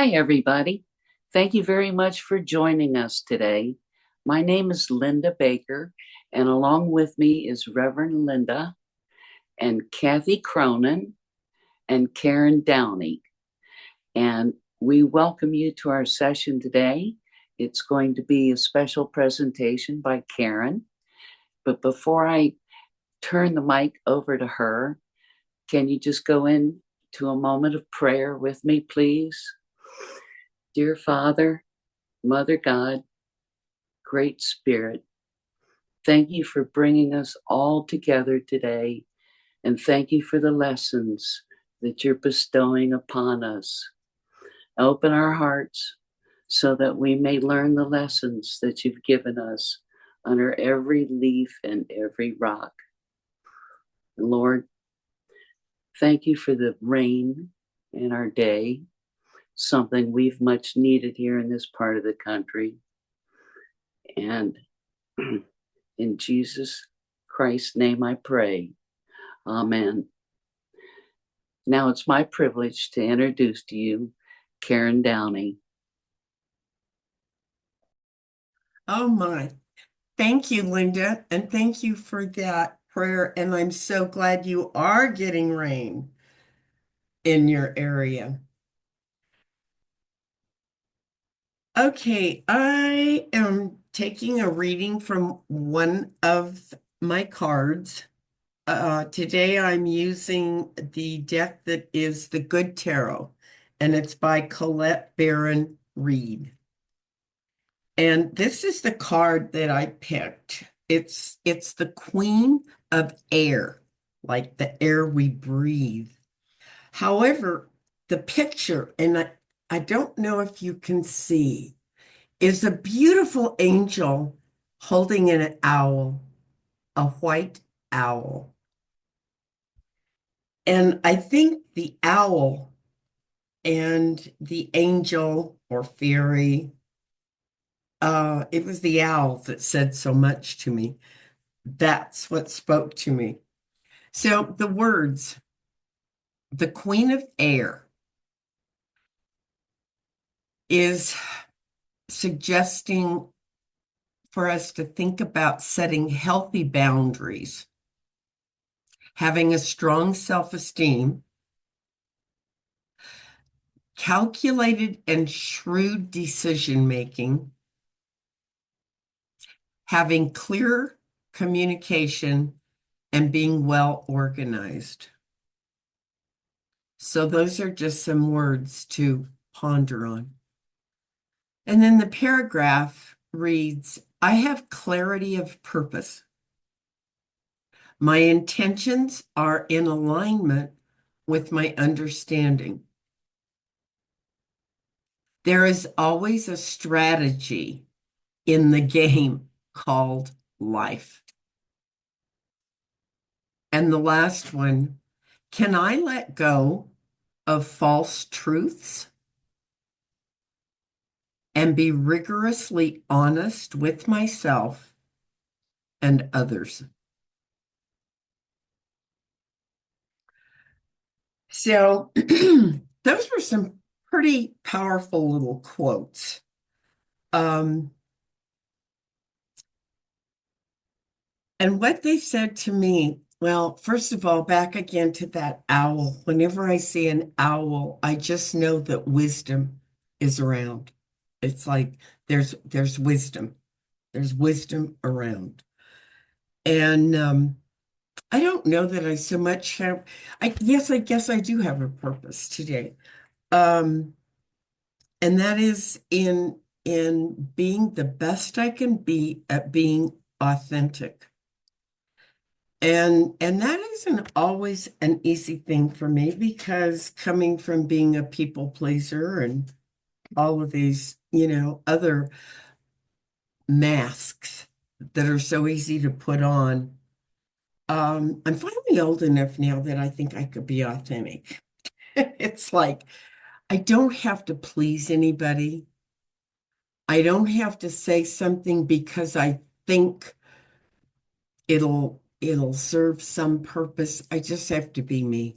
Hi, everybody. Thank you very much for joining us today. My name is Linda Baker, and along with me is Reverend Linda and Kathy Cronin and Karen Downy. And we welcome you to our session today. It's going to be a special presentation by Karen. But before I turn the mic over to her, can you just go into a moment of prayer with me, please? Dear Father, Mother God, Great Spirit, thank you for bringing us all together today, and thank you for the lessons that you're bestowing upon us. Open our hearts so that we may learn the lessons that you've given us under every leaf and every rock. Lord, thank you for the rain in our day, something we've much needed here in this part of the country. And in Jesus Christ's name I pray. Amen. Now it's my privilege to introduce to you Karen Downy. Oh my. Thank you, Linda, and thank you for that prayer. And I'm so glad you are getting rain in your area. Okay, I am taking a reading from one of my cards. Today I'm using the deck that is the Good Tarot, and it's by Colette Baron Reed. And this is the card that I picked. It's the Queen of Air, like the air we breathe. However, the picture, and I don't know if you can see, is a beautiful angel holding an owl, a white owl. And I think the owl and the angel or fairy, it was the owl that said so much to me. That's what spoke to me. So the words, the Queen of Air, is suggesting for us to think about setting healthy boundaries, having a strong self-esteem, calculated and shrewd decision making, having clear communication, and being well organized. So those are just some words to ponder on. And then the paragraph reads, I have clarity of purpose. My intentions are in alignment with my understanding. There is always a strategy in the game called life. And the last one, can I let go of false truths and be rigorously honest with myself and others? So those were some pretty powerful little quotes. And what they said to me, well, first of all, back again to that owl. Whenever I see an owl, I just know that wisdom is around. It's like there's wisdom. There's wisdom around. And I don't know that I so much have, I guess I do have a purpose today. Um, and that is in being the best I can be at being authentic. And that isn't always an easy thing for me because coming from being a people pleaser and all of these, other masks that are so easy to put on, I'm finally old enough now that I think I could be authentic. It's like I don't have to please anybody. I don't have to say something because I think it'll serve some purpose. I just have to be me.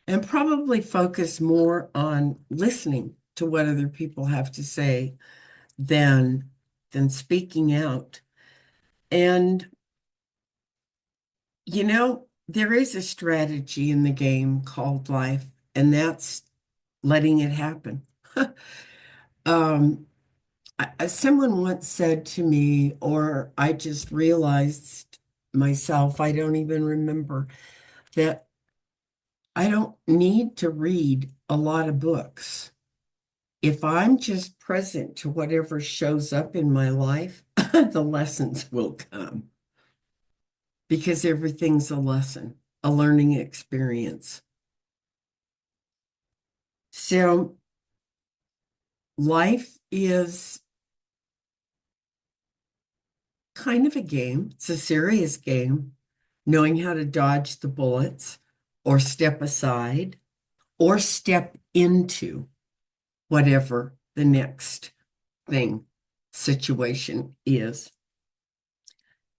and probably focus more on listening to what other people have to say than speaking out. And there is a strategy in the game called life, and that's letting it happen. Um, Someone once said to me, or I just realized myself, I don't even remember, that I don't need to read a lot of books. If I'm just present to whatever shows up in my life, the lessons will come because everything's a lesson, a learning experience. So life is kind of a game. It's a serious game, knowing how to dodge the bullets or step aside or step into whatever the next thing, situation is.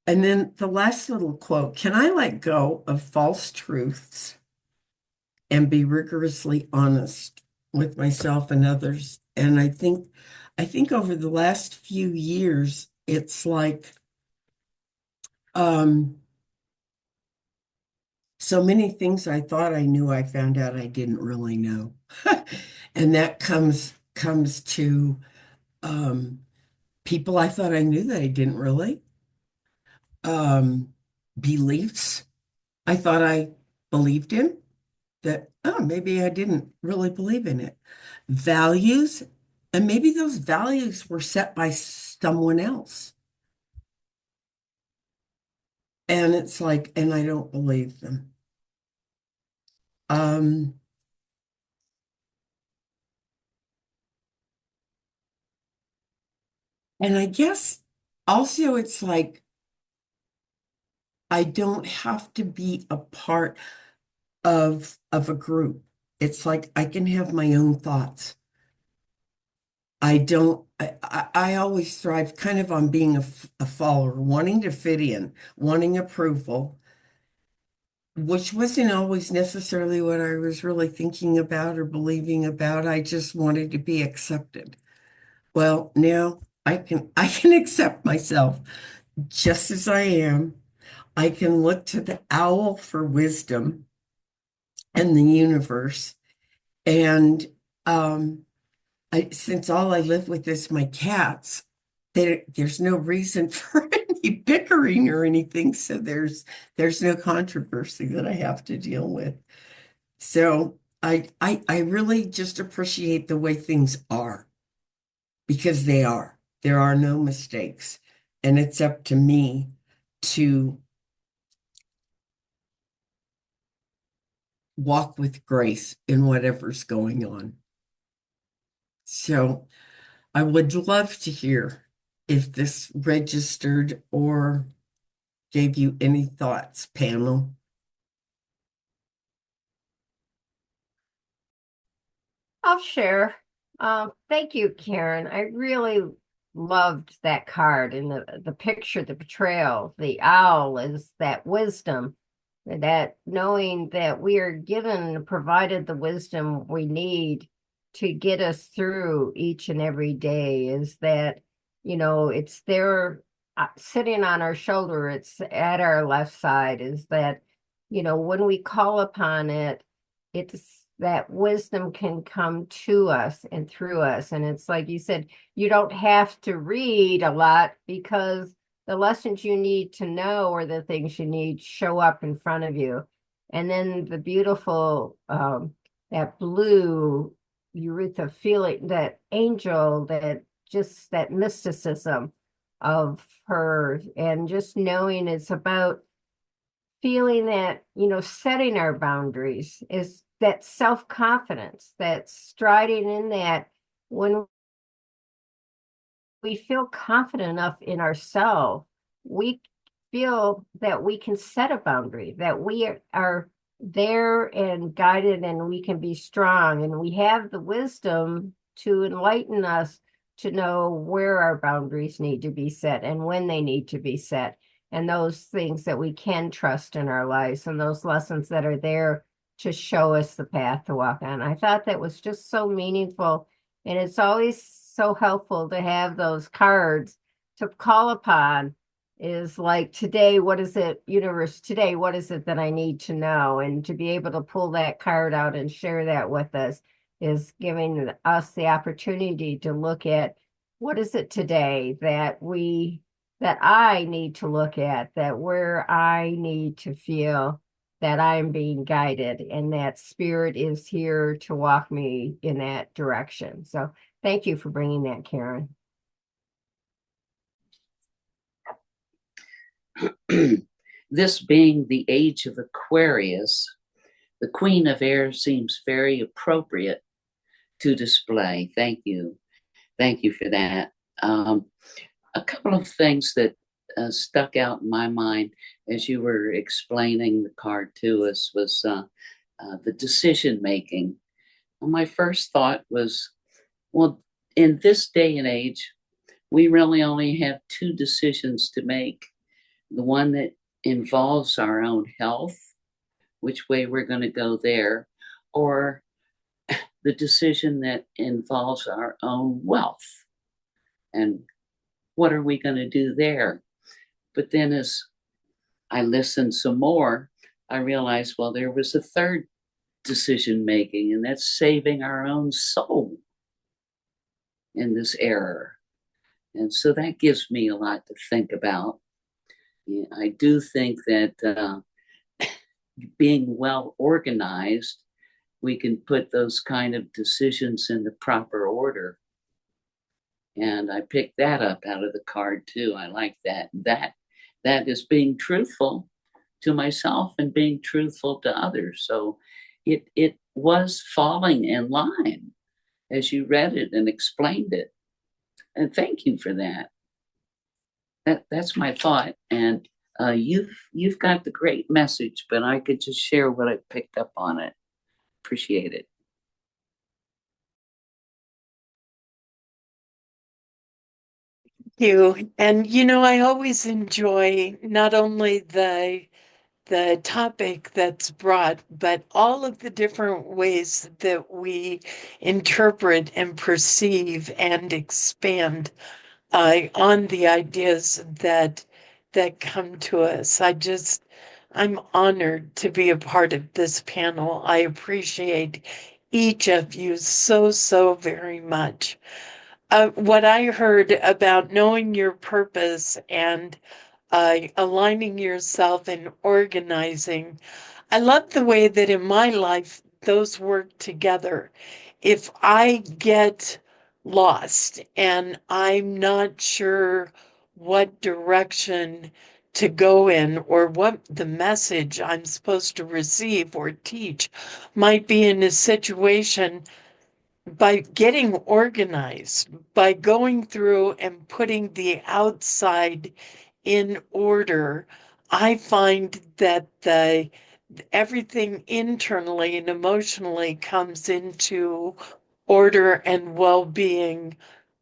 And then the last little quote, can I let go of false truths and be rigorously honest with myself and others? And I think over the last few years, it's like um, so many things I thought I knew, I found out I didn't really know. And that comes to people I thought I knew that I didn't really. Um, Beliefs I thought I believed in that, oh, maybe I didn't really believe in it. Values, and maybe those values were set by someone else. And it's like, and I don't believe them. Um, and I guess also it's like I don't have to be a part of a group. It's like I can have my own thoughts. I don't, I always thrive kind of on being a follower, wanting to fit in, wanting approval, which wasn't always necessarily what I was really thinking about or believing about. I just wanted to be accepted. Well, now I can accept myself just as I am. I can look to the owl for wisdom and the universe. And um, since all I live with is my cats, there's no reason for any bickering or anything. So there's no controversy that I have to deal with. So I really just appreciate the way things are because they are. There are no mistakes. And it's up to me to walk with grace in whatever's going on. So I would love to hear if this registered or gave you any thoughts, panel. I'll share. Thank you, Karen. I really loved that card and the picture, the portrayal. The owl is that wisdom, that knowing that we are given, provided the wisdom we need to get us through each and every day, is that, it's there sitting on our shoulder, it's at our left side, is that, when we call upon it, it's that wisdom can come to us and through us. And it's like you said, you don't have to read a lot because the lessons you need to know or the things you need show up in front of you. And then the beautiful, that blue Eureka feeling, that angel, that just that mysticism of her, and just knowing it's about feeling that, setting our boundaries is that self-confidence, that striding in that when we feel confident enough in ourselves, we feel that we can set a boundary, that we are there and guided and we can be strong. And we have the wisdom to enlighten us to know where our boundaries need to be set and when they need to be set. And those things that we can trust in our lives and those lessons that are there to show us the path to walk on. I thought that was just so meaningful. And it's always so helpful to have those cards to call upon. Is like, today, what is it, universe, today, what is it that I need to know? And to be able to pull that card out and share that with us is giving us the opportunity to look at what is it today that I need to look at, that where I need to feel that I'm being guided and that spirit is here to walk me in that direction. So thank you for bringing that, Karen. This being the age of Aquarius, the Queen of Air seems very appropriate to display. Thank you. Thank you for that. A couple of things that stuck out in my mind as you were explaining the card to us was the decision making. Well, my first thought was, well, in this day and age, we really only have two decisions to make. The one that involves our own health, which way we're going to go there, or the decision that involves our own wealth and what are we going to do there. But then as I listened some more, I realized, well, there was a third decision making, and that's saving our own soul in this error. And so that gives me a lot to think about. I do think that being well organized, we can put those kind of decisions in the proper order. And I picked that up out of the card too. I like that. That is being truthful to myself and being truthful to others. So it was falling in line as you read it and explained it. And thank you for that. That's my thought. And you've got the great message, but I could just share what I picked up on it. Appreciate it. You. And I always enjoy not only the topic that's brought, but all of the different ways that we interpret and perceive and expand on the ideas that come to us. I'm honored to be a part of this panel. I appreciate each of you so, so very much. What I heard about knowing your purpose and aligning yourself and organizing, I love the way that in my life those work together. If I get lost and I'm not sure what direction to go in or what the message I'm supposed to receive or teach might be in a situation, by getting organized, by going through and putting the outside in order, I find that everything internally and emotionally comes into order and well-being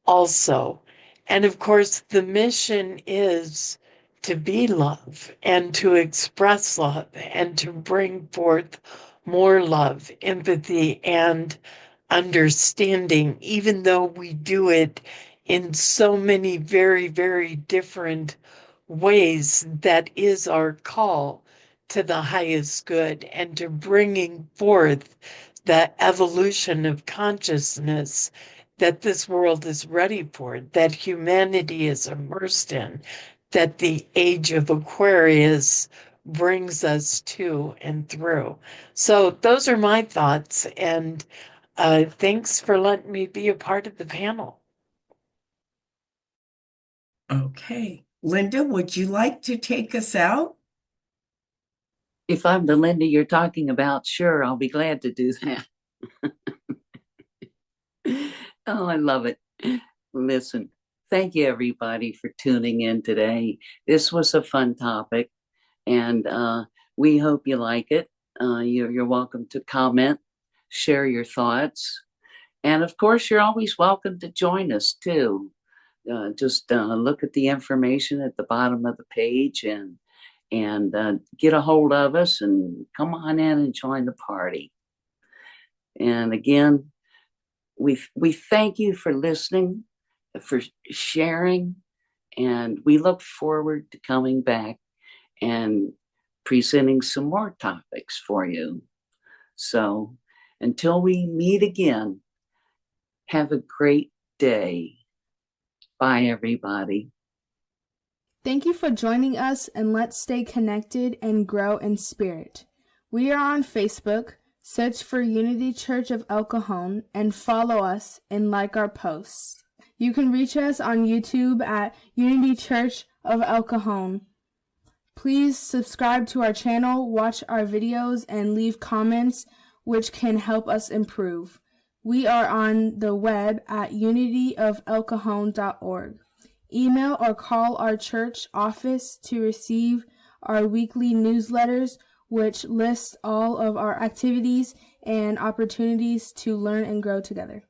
also. And of course, the mission is to be love and to express love and to bring forth more love, empathy, and understanding, even though we do it in so many very, very different ways. That is our call to the highest good and to bringing forth the evolution of consciousness that this world is ready for, that humanity is immersed in, that the age of Aquarius brings us to and through. So those are my thoughts, and thanks for letting me be a part of the panel. Okay. Linda, would you like to take us out? If I'm the Linda you're talking about, sure, I'll be glad to do that. Oh, I love it. Listen, thank you everybody for tuning in today. This was a fun topic, and we hope you like it. You're welcome to comment, share your thoughts, and of course, you're always welcome to join us too. Just look at the information at the bottom of the page and and get a hold of us and come on in and join the party. And again, we thank you for listening, for sharing, and we look forward to coming back and presenting some more topics for you. So until we meet again, have a great day. Bye, everybody. Thank you for joining us, and let's stay connected and grow in spirit. We are on Facebook. Search for Unity Church of El Cajon and follow us and like our posts. You can reach us on YouTube at Unity Church of El Cajon. Please subscribe to our channel, watch our videos, and leave comments which can help us improve. We are on the web at unityofelcajon.org. Email or call our church office to receive our weekly newsletters, which lists all of our activities and opportunities to learn and grow together.